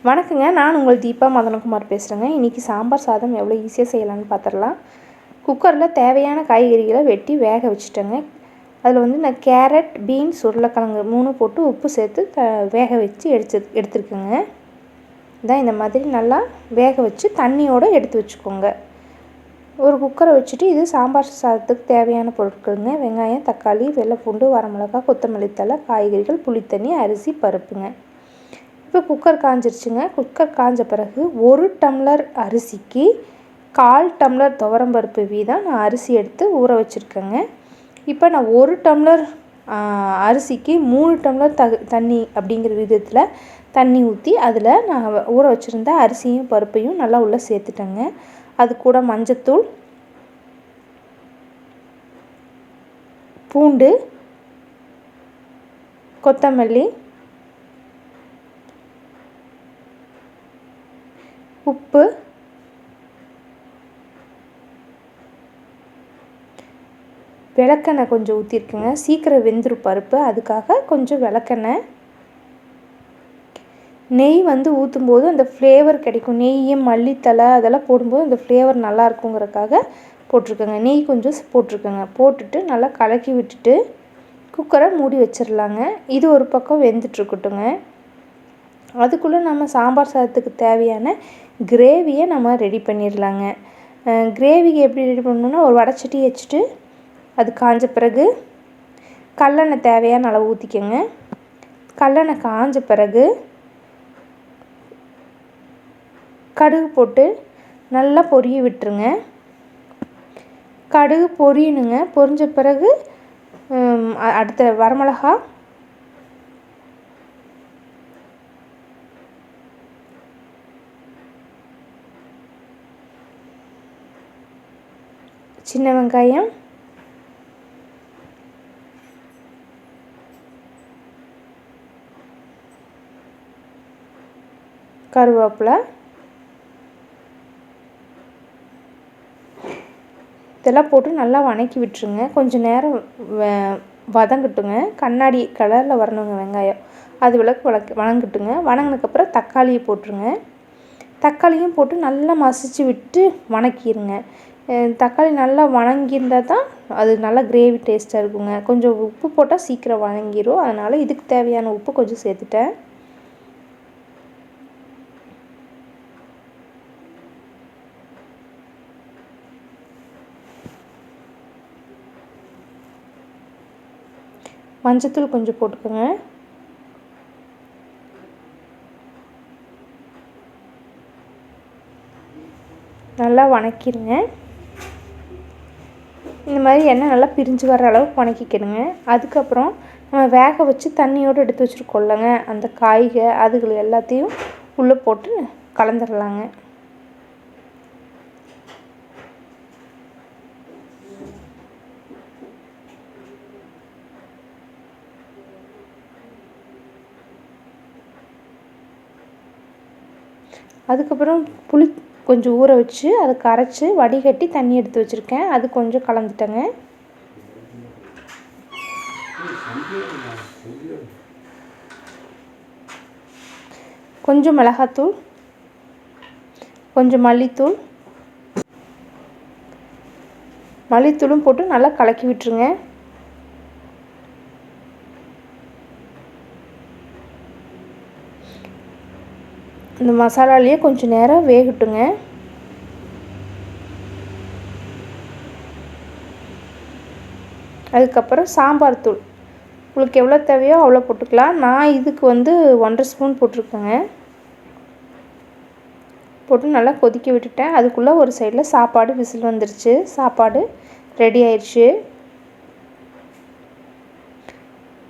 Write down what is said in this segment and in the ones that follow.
வணக்கங்க. நான் உங்கள் தீபா மதனகுமார் பேசுகிறேங்க. இன்றைக்கி சாம்பார் சாதம் எவ்வளோ ஈஸியாக செய்யலான்னு பார்த்துடலாம். குக்கரில் தேவையான காய்கறிகளை வெட்டி வேக வச்சுட்டேங்க. அதில் வந்து நான் கேரட், பீன்ஸ், உருளைக்கிழங்கு 3 போட்டு உப்பு சேர்த்து வேக வச்சு எடுத்துருக்கேங்க. இதான் இந்த மாதிரி நல்லா வேக வச்சு தண்ணியோடு எடுத்து வச்சுக்கோங்க. ஒரு குக்கரை வச்சுட்டு இது சாம்பார் சாதத்துக்கு தேவையான பொருட்களுங்க. வெங்காயம், தக்காளி, வெள்ளை பூண்டு, வரமிளகா, கொத்தமல்லி தழை, காய்கறிகள், புளித்தண்ணி, அரிசி, பருப்புங்க. இப்போ குக்கர் காஞ்சிருச்சுங்க. குக்கர் காஞ்ச பிறகு 1 டம்ளர் அரிசிக்கு 1/4 டம்ளர் துவரம்பருப்பு வீதம் நான் அரிசி எடுத்து ஊற வச்சுருக்கேங்க. இப்போ நான் 1 டம்ளர் அரிசிக்கு 3 டம்ளர் தண்ணி அப்படிங்கிற விதத்தில் தண்ணி ஊற்றி அதில் நான் ஊற வச்சுருந்த அரிசியும் பருப்பையும் நல்லா உள்ளே சேர்த்துட்டேங்க. அது கூட மஞ்சத்தூள், பூண்டு, கொத்தமல்லி, உப்பு, விளக்கெண்ணெய் கொஞ்சம் ஊற்றிருக்குங்க. சீக்கிரம் வெந்துடும் பருப்பு, அதுக்காக கொஞ்சம் விளக்கெண்ணெய். நெய் வந்து ஊற்றும்போது அந்த ஃப்ளேவர் கிடைக்கும். நெய், மல்லித்தழை அதெல்லாம் போடும்போது அந்த ஃப்ளேவர் நல்லா இருக்குங்கிறதுக்காக போட்டிருக்கேங்க. நெய் கொஞ்சம் போட்டிருக்கேங்க. போட்டுட்டு நல்லா கலக்கி விட்டுட்டு குக்கரை மூடி வச்சிடலாங்க. இது ஒரு பக்கம் வெந்துட்டுருக்கட்டுங்க. அதுக்குள்ளே நம்ம சாம்பார் சாதத்துக்கு தேவையான கிரேவியை நம்ம ரெடி பண்ணிடலாங்க. கிரேவிக்கு எப்படி ரெடி பண்ணணுன்னா, ஒரு வடைச்சட்டி வச்சுட்டு அது காஞ்ச பிறகு கல்லெண்ணெய் தேவையான அளவு ஊற்றிக்கோங்க. கல்லெண்ணெய் காஞ்ச பிறகு கடுகு போட்டு நல்லா பொரிய விட்டுருங்க. கடுகு பொரியணுங்க. பொரிஞ்ச பிறகு அடுத்த வரமிளகா, சின்ன வெங்காயம், கருவேப்பிலை இதெல்லாம் போட்டு நல்லா வதக்கி விட்டுருங்க. கொஞ்சம் நேரம் வதங்கட்டுங்க. கண்ணாடி கலரில் வரணுங்க வெங்காயம். அது வதங்கட்டுங்க. வதங்கினதுக்கப்புறம் தக்காளியை போட்டுருங்க. தக்காளியும் போட்டு நல்லா மசிச்சு விட்டு வதக்கிடுங்க. தக்காளி நல்லா வதங்கியிருந்தால் தான் அது நல்லா கிரேவி டேஸ்ட்டாக இருக்குங்க. கொஞ்சம் உப்பு போட்டால் சீக்கிரம் வதங்கிடும். அதனால் இதுக்கு தேவையான உப்பு கொஞ்சம் சேர்த்துட்டேன். மஞ்சத்தூள் கொஞ்சம் போட்டுக்கோங்க. நல்லா வதக்கிடுங்க. இந்த மாதிரி எண்ணெய் நல்லா பிரிஞ்சு வர அளவுக்கு வதக்கிக்கணுங்க. அதுக்கப்புறம் நம்ம வேக வச்சு தண்ணியோடு எடுத்து வச்சுருக்கோம்லங்க, அந்த அதுகள் எல்லாத்தையும் உள்ளே போட்டு கலந்துடலாங்க. அதுக்கப்புறம் புளி கொஞ்சம் ஊற வச்சு அதை கரைச்சி வடிகட்டி தண்ணி எடுத்து வச்சுருக்கேன். அது கொஞ்சம் கலந்துட்டேங்க. கொஞ்சம் மிளகாத்தூள், கொஞ்சம் மல்லித்தூளும் போட்டு நல்லா கலக்கி விட்டுருங்க. இந்த மசாலாலேயே கொஞ்சம் நேரம் வேகட்டுங்க. அதுக்கப்புறம் சாம்பார் தூள் உங்களுக்கு எவ்வளோ தேவையோ அவ்வளோ போட்டுக்கலாம். நான் இதுக்கு வந்து 1.5 ஸ்பூன் போட்டிருக்கேங்க. போட்டு நல்லா கொதிக்க விட்டுட்டேன். அதுக்குள்ளே ஒரு சைடில் சாப்பாடு விசில் வந்துருச்சு. சாப்பாடு ரெடி ஆயிடுச்சு.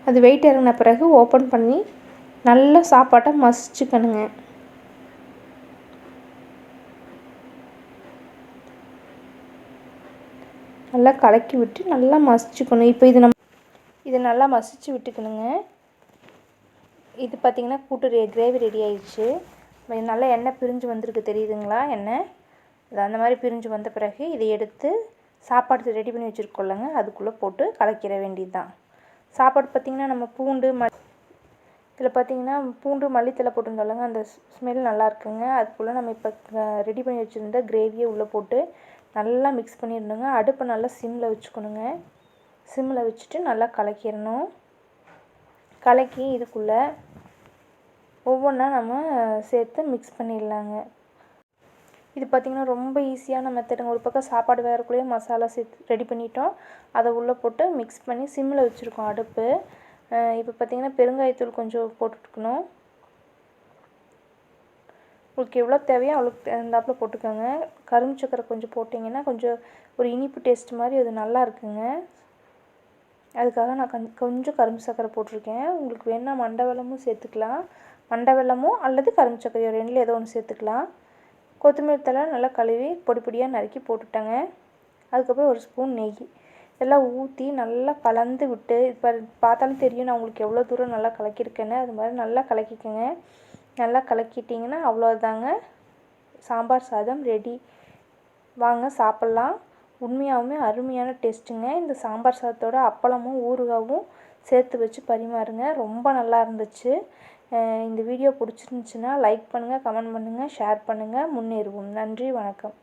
அது வெயிட் இறங்கின பிறகு ஓப்பன் பண்ணி நல்லா சாப்பாட்டை மசிச்சுக்கணுங்க. நல்லா கலக்கி விட்டு நல்லா மசிச்சுக்கணும். இப்போ இது நல்லா மசிச்சு விட்டுக்கணுங்க. இது பார்த்திங்கன்னா கிரேவி ரெடி ஆயிடுச்சு. நல்லா எண்ணெய் பிரிஞ்சு வந்திருக்கு, தெரியுதுங்களா? எண்ணெய் இது அந்த மாதிரி பிரிஞ்சு வந்த பிறகு இதை எடுத்து சாப்பாடு ரெடி பண்ணி வச்சுருக்கோம்லங்க, அதுக்குள்ளே போட்டு கலக்கிற வேண்டியது தான். சாப்பாடு பார்த்திங்கன்னா நம்ம பூண்டு இதில் பார்த்திங்கன்னா பூண்டு மல்லித்தலை போட்டிருந்தோம்லங்க, அந்த ஸ்மெல் நல்லா இருக்குங்க. அதுக்குள்ளே நம்ம இப்போ ரெடி பண்ணி வச்சுருந்த கிரேவியை உள்ளே போட்டு நல்லா மிக்ஸ் பண்ணிடணுங்க. அடுப்பை நல்லா சிம்மில் வச்சுக்கணுங்க. சிம்மில் வச்சுட்டு நல்லா கலக்கிடணும். கலக்கி இதுக்குள்ளே ஒவ்வொன்றா நம்ம சேர்த்து மிக்ஸ் பண்ணிடலாங்க. இது பார்த்திங்கன்னா ரொம்ப ஈஸியான மெத்தடுங்க. ஒரு பக்கம் சாப்பாடு வேறக்குள்ளேயே மசாலா சேர்த்து ரெடி பண்ணிட்டோம். அதை உள்ளே போட்டு மிக்ஸ் பண்ணி சிம்மில் வச்சுருக்கோம் அடுப்பு. இப்போ பார்த்திங்கன்னா பெருங்காயத்தூள் கொஞ்சம் போட்டுக்கணும். உங்களுக்கு எவ்வளோ தேவையோ அவ்வளோக்கு தகுந்தாப்பில் போட்டுக்கோங்க. கரும்பு சக்கரை கொஞ்சம் போட்டிங்கன்னா கொஞ்சம் ஒரு இனிப்பு டேஸ்ட் மாதிரி அது நல்லா இருக்குங்க. அதுக்காக நான் கொஞ்சம் கரும்பு சக்கரை போட்டிருக்கேன். உங்களுக்கு வேணால் மண்டை வெல்லமும் சேர்த்துக்கலாம். மண்டை வெல்லமோ அல்லது கரும்பு சக்கரையோ ரெண்டில் ஏதோ ஒன்று சேர்த்துக்கலாம். கொத்தமல்லி தழை நல்லா கழுவி பொடி பொடியாக நறுக்கி போட்டுட்டேங்க. அதுக்கப்புறம் ஒரு ஸ்பூன் நெய் எல்லாம் ஊற்றி நல்லா கலந்து விட்டு, இப்போ பார்த்தாலும் தெரியும் நான் உங்களுக்கு எவ்வளோ தூரம் நல்லா கலக்கியிருக்கேன்னு. அது மாதிரி நல்லா கலக்கிக்கோங்க. நல்லா கலக்கிட்டிங்கன்னா அவ்வளோதாங்க, சாம்பார் சாதம் ரெடி. வாங்க சாப்பிட்லாம். உண்மையாகவுமே அருமையான டேஸ்ட்டுங்க. இந்த சாம்பார் சாதத்தோட அப்பளமும் ஊறுகாவும் சேர்த்து வச்சு பரிமாறுங்க. ரொம்ப நல்லா இருந்துச்சு. இந்த வீடியோ பிடிச்சிருந்துச்சின்னா லைக் பண்ணுங்கள், கமெண்ட் பண்ணுங்கள், ஷேர் பண்ணுங்கள். முன்னேறுவோம். நன்றி, வணக்கம்.